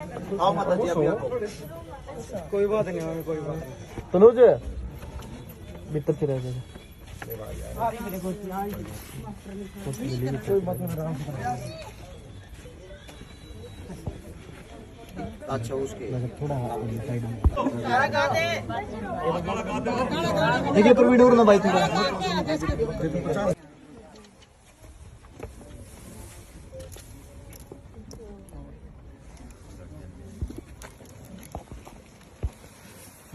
आओ माता जी आप कोई बात नहीं, कोई बात नहीं। तनुज भीतर से रह जाएगा। अच्छा उसके थोड़ा साइड में देखिए पर वीडियो ना भाई थोड़ा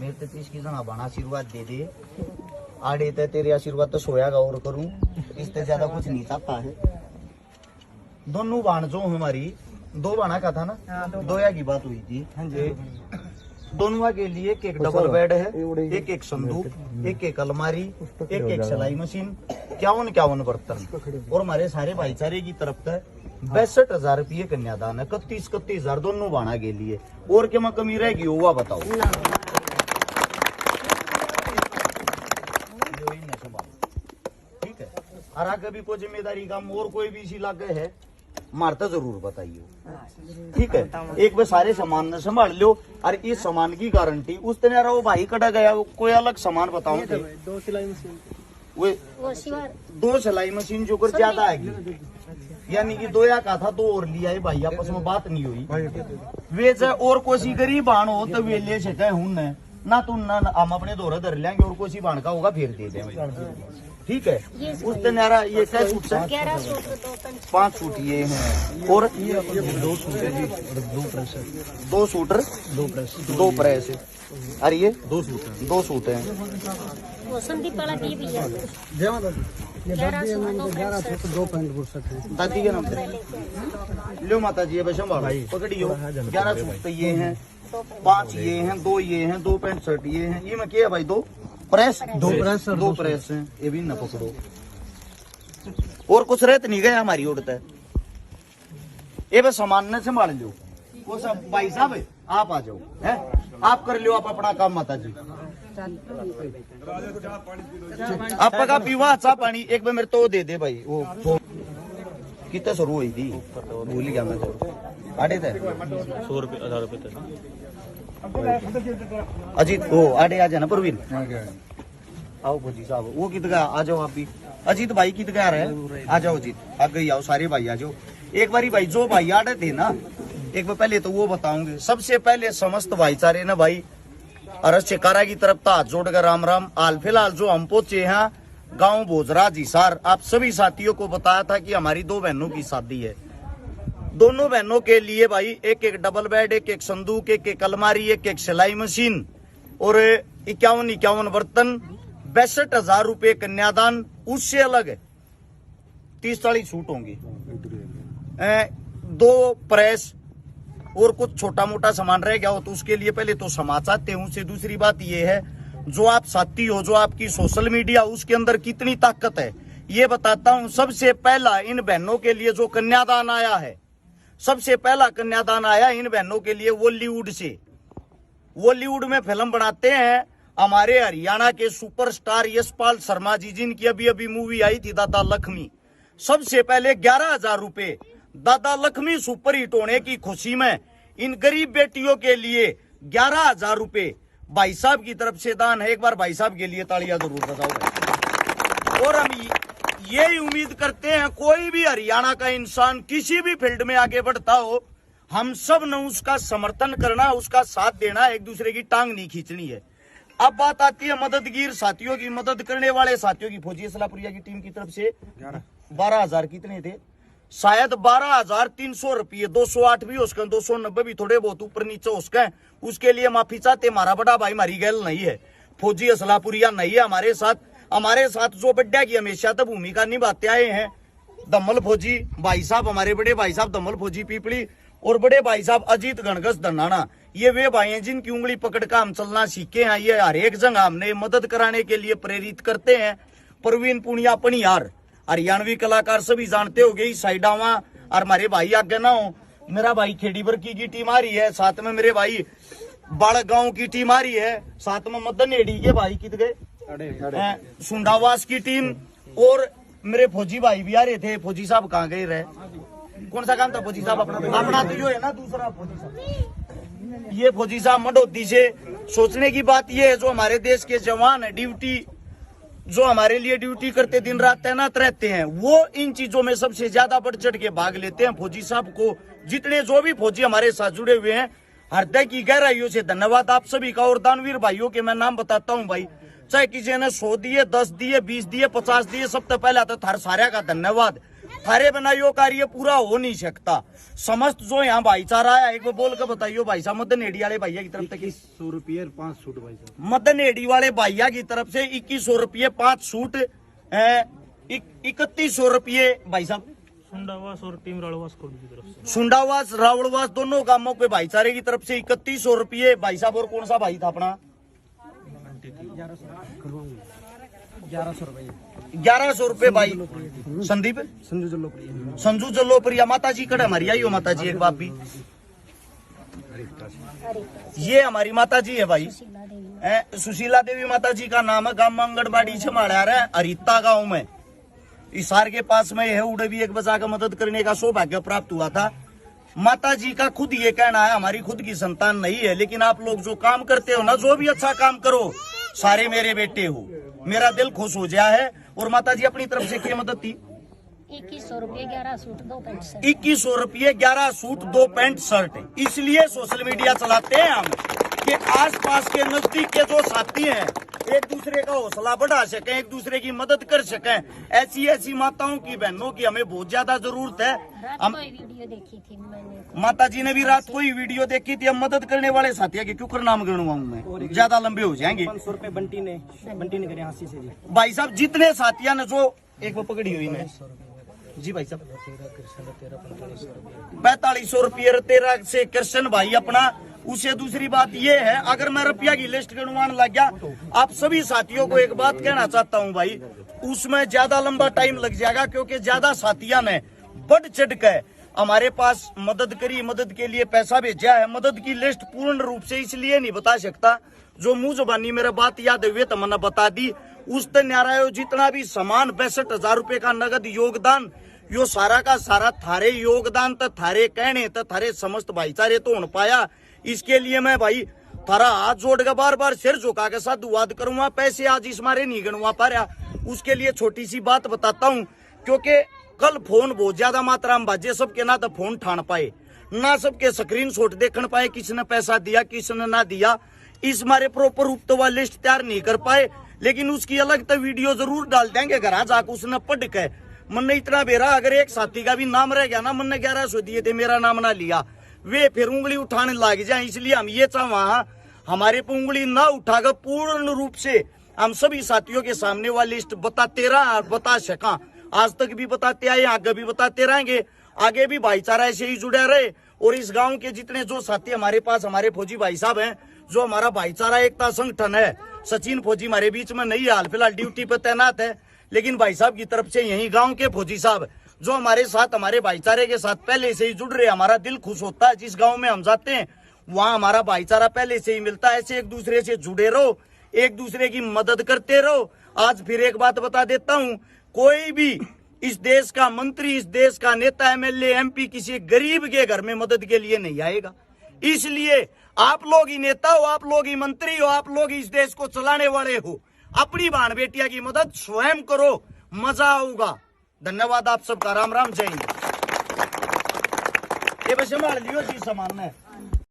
मेरे तो तीस की जना बना आशीर्वाद दे दे आड़े ते तेरे आशीर्वाद तो सोया का और करूं इससे ज्यादा कुछ नहीं चाहता है। दोनों बाण जो हमारी दो बाणा का था ना, दोया की बात हुई थी। दोनों के लिए एक एक डबल बेड है, एक एक संदूक, एक एक अलमारी, एक एक सिलाई मशीन, 51 बर्तन और हमारे सारे भाईचारे की तरफ से 62,000 रुपये कन्यादान है। 31,000 दोनों बाणा के लिए। और क्या कमी रहेगी हुआ बताओ। ठीक है, और आगे भी कोई जिम्मेदारी काम और कोई भी इसी लागे है मारता जरूर बताइए। ठीक है, एक बार सारे सामान ने संभाल लो और इस सामान की गारंटी उस दिन यार वो भाई कटा गया कोई अलग सामान बताऊं थे। 2 सिलाई मशीन वो 2 सिलाई मशीन जो कर ज्यादा आएगी, यानी कि 2 का था 2 और लिया है भाई, आपस में बात नहीं हुई। वे चाहे और कोई गरीब बाण हो तो वे ले सके हूं ना तो ना हम अपने दौरे धर लेंगे और कोई बाण का होगा फिर दे देंगे। ठीक है, उस दिन यार ये क्या सूट है 5 सूट ये हैं और 2 सूट है जी, 2 प्रेस है, 2 सूटर 2 प्रेस है। अरे ये 2 सूट है। संदीप वाला भी भैया जय माता दी। ये दादी है, मैंने 11 सूट 2 पैंट बुर सकते हैं। दादी के नाम से लो माता जी पकड़ियो। 11 सूट तो ये हैं, 5 ये हैं, 2 ये हैं, 2 पैंट शर्ट ये हैं। ये में क्या है भाई 2 प्रेस 2 प्रेस हैं। ये भी न पकड़ो और कुछ रहते नहीं गया हमारी उड़ता है। ये बस सामान न संभाल लो। वो सब भाई साहब आप आ जाओ, है आप कर लो आप अपना काम माता जी। आपका का पीवा चाह पानी एक बार मेरे तो दे दे भाई। वो कितना शुरू हुई थी भूल गया मैं तो। आड़े थे 100 रुपए 1000 रुपए तक। अजीत वो आड़े आ जाना परवीन आओ भोजी साहब। वो कित गया आ जाओ आप भी। अजीत भाई कित गया रहे आ जाओ अजीत आगे आओ सारे भाई आ जाओ। एक बारी भाई जो भाई आड़े थे ना एक बार पहले तो वो बताऊंगे। सबसे पहले समस्त भाईचारे ना भाई अरस चिकारा की तरफ तो हाथ जोड़कर राम राम। हाल फिलहाल जो हम पहुंचे हैं गांव भोजरा जिसार, आप सभी साथियों को बताया था कि हमारी 2 बहनों की शादी है। दोनों बहनों के लिए भाई एक एक डबल बेड, एक एक संदूक, एक एक अलमारी, एक एक सिलाई मशीन और 51 बर्तन, 62,000 रुपये कन्यादान। उससे अलग 30-40 सूट होंगे, 2 प्रेस और कुछ छोटा मोटा सामान रह गया हो तो उसके लिए पहले तो क्षमा चाहते हूं। से दूसरी बात ये है जो आप साथी हो, जो आपकी सोशल मीडिया उसके अंदर कितनी ताकत है ये बताता हूं। सबसे पहला इन बहनों के लिए जो कन्यादान आया है, सबसे पहला कन्यादान आया इन बहनों के लिए बॉलीवुड से। बॉलीवुड में फिल्म बनाते हैं हमारे हरियाणा के सुपरस्टार यशपाल शर्मा जी, जिनकी अभी अभी मूवी आई थी दादा लक्ष्मी। सबसे पहले 11,000 रुपए दादा लक्ष्मी सुपर हिट होने की खुशी में इन गरीब बेटियों के लिए 11,000 रुपए भाई साहब की तरफ से दान है। एक बार भाई साहब के लिए तालियां जरूर बजाओ। और हम यही उम्मीद करते हैं कोई भी हरियाणा का इंसान किसी भी फील्ड में आगे बढ़ता हो, हम सब ने उसका समर्थन करना, उसका साथ देना, एक दूसरे की टांग नहीं खींचनी है। अब बात आती है मददगीर साथियों की, मदद करने वाले साथियों की। फौजी असलापुरिया की टीम की तरफ से 12,000 कितने थे शायद 12,300 रुपये। 208 भी हो सके, 290 भी थोड़े बहुत ऊपर नीचे हो सके, उसके लिए माफी चाहते। हमारा बड़ा भाई मारी गैल नहीं है, फौजी असलापुरिया नहीं है हमारे साथ। हमारे साथ जो बड्डा की हमेशा तो भूमिका निभाते आए हैं दम्मल फौजी भाई साहब, हमारे बड़े भाई साहब दम्मल फौजी पीपली और बड़े भाई साहब अजीत गणगस धनाना। ये वे भाई हैं जिनकी उंगली पकड़ कर हम चलना सीखे हैं। ये हर एक जगह हमने मदद कराने के लिए प्रेरित करते हैं। परवीन पुनिया पनियार हरियाणवी कलाकार सभी जानते हो गई साइडावा और हमारे भाई आगे ना हो। मेरा भाई खेड़ीबरकी की टीम आ रही है, साथ में मेरे भाई बाड़क गांव की टीम आ रही है, साथ में मदन एडी के भाई कित गए सुंडावास की टीम और मेरे फौजी भाई भी आ रहे थे। फौजी साहब कहाँ गए रहे कौन सा काम था फौजी साहब अपना तो यो है ना दूसरा फौजी साहब। ये फौजी साहब मंडोती से सोचने की बात ये है, जो हमारे देश के जवान है ड्यूटी, जो हमारे लिए ड्यूटी करते दिन रात तैनात रहते हैं, वो इन चीजों में सबसे ज्यादा बढ़ चढ़ के भाग लेते हैं। फौजी साहब को जितने जो भी फौजी हमारे साथ जुड़े हुए हैं, हृदय की गहराइयों से धन्यवाद आप सभी का। और दानवीर भाइयों के मैं नाम बताता हूँ भाई, चाहे किसी ने 100 दिए, 10 दिए, 20 दिए, 50 दिए, सबसे पहले तो थार सारे का धन्यवाद। थारे बिना यो कार्य पूरा हो नहीं सकता। समस्त जो यहाँ भाईचारा है, एक बार बोल के बताइयो भाई साहब, मदन एडी वाले भैया की तरफ से 100 रुपये और 5 सूट भाई साहब। मदन एडी वाले भैया की तरफ से 2100 रुपये 5 सूट, 3100 रुपये भाई साहब सुंडावास और टीम राड़वास कोड की तरफ से। सुंडावास रावड़वास दोनों गांवों के भाईचारे की तरफ से 3100 रुपये भाई साहब। और कौन सा भाई था अपना 1100 रुपये भाई संदीप संजू जल्लोप्रिया माता जी कड़े हमारी आई हो माता जी एक बात भी, ये हमारी माता जी है भाई, सुशीला देवी माता जी का नाम है। गांव आंगनबाड़ी छमाड़ा है हरिता गांव में, इसार के पास में है। उड़े भी एक बजा का मदद करने का सौभाग्य प्राप्त हुआ था। माता जी का खुद ये कहना है, हमारी खुद की संतान नहीं है, लेकिन आप लोग जो काम करते हो ना, जो भी अच्छा काम करो, सारे मेरे बेटे हो, मेरा दिल खुश हो गया है। और माता जी अपनी तरफ से क्या मदद थी? 2100 रुपये 11 सूट 2 पैंट शर्ट। 2100 रुपये 11 सूट 2 पैंट शर्ट। इसलिए सोशल मीडिया चलाते हैं हम कि आसपास के नजदीक के जो साथी हैं एक दूसरे का हौसला बढ़ा सकें, एक दूसरे की मदद कर सकें। ऐसी ऐसी माताओं की, बहनों की हमें बहुत ज्यादा जरूरत है। रात को वीडियो देखी थी मैंने, माता जी ने भी रात को ही वीडियो देखी थी। हम मदद करने वाले साथियों के क्यों नाम गिनवाऊं मैं, ज्यादा लंबे हो जाएंगे। 500 रुपये बंटी ने करे हाथी से जी। भाई साहब जितने साथियों ने जो एक वो पकड़ी हुई है जी भाई साहब 4500 रुपये 13 से कृष्ण भाई अपना। उसे दूसरी बात ये है, अगर मैं रुपया की लिस्ट गिनवाने लग गया, आप सभी साथियों को एक बात कहना चाहता हूं भाई, उसमें ज्यादा लंबा टाइम लग जाएगा, क्योंकि ज्यादा साथियों ने बढ़ चढ़ कर हमारे पास मदद करी, मदद के लिए पैसा भेजा है। मदद की लिस्ट पूर्ण रूप से इसलिए नहीं बता सकता, जो मुंह जुबानी मेरा बात याद हुए तो मैंने बता दी। उस न्यारा जितना भी सामान 62,000 रुपए का नगद योगदान, यो सारा का सारा थारे योगदान तो थारे कहने तो थारे समस्त भाईचारे तो हो पाया। इसके लिए मैं भाई थारा हाथ जोड़ के बार बार सिर झुका के साधुवाद करूंगा। पैसे आज इस मारे नहीं गणवा पा रहा, उसके लिए छोटी सी बात बताता हूं, क्योंकि कल फोन बहुत ज्यादा मात्रा में बाजे, सबके ना तो फोन ठान पाए, ना सबके स्क्रीन शॉट देखने पाए, किसने पैसा दिया किसने ना दिया, इस मारे प्रॉपर रूप तो वह लिस्ट तैयार नहीं कर पाए। लेकिन उसकी अलग तो वीडियो जरूर डाल देंगे घर जाकर, उसने पढ़ के। मन ने इतना बेरा, अगर एक साथी का भी नाम रह गया ना, मन ने 1100 दिए थे, मेरा नाम ना लिया, वे फिर उंगली उठाने लग जाए। इसलिए हम ये चाह हमारे पे उंगली ना उठाकर पूर्ण रूप से हम सभी साथियों के सामने वाली लिस्ट बताते रहा, बता सका। आज तक भी बताते आए, आगे भी बताते रहेंगे, आगे भी भाईचारा ऐसे ही जुड़े रहे। और इस गांव के जितने जो साथी हमारे पास, हमारे फौजी भाई साहब हैं, जो हमारा भाईचारा एकता संगठन है, सचिन फौजी हमारे बीच में नहीं, हाल फिलहाल ड्यूटी पर तैनात है, लेकिन भाई साहब की तरफ से यही गांव के फौजी साहब जो हमारे साथ, हमारे भाईचारे के साथ पहले से ही जुड़ रहे, हमारा दिल खुश होता है। जिस गांव में हम जाते हैं वहां हमारा भाईचारा पहले से ही मिलता है। ऐसे एक दूसरे से जुड़े रहो, एक दूसरे की मदद करते रहो। आज फिर एक बात बता देता हूं, कोई भी इस देश का मंत्री, इस देश का नेता, एमएलए, एमपी किसी गरीब के घर में मदद के लिए नहीं आएगा। इसलिए आप लोग ही नेता हो, आप लोग ही मंत्री हो, आप लोग इस देश को चलाने वाले हो। अपनी बहन बेटिया की मदद स्वयं करो, मजा आऊगा। धन्यवाद आप सबका। राम राम, जय हिंद। ये बस संभाल लियो जी सामान में।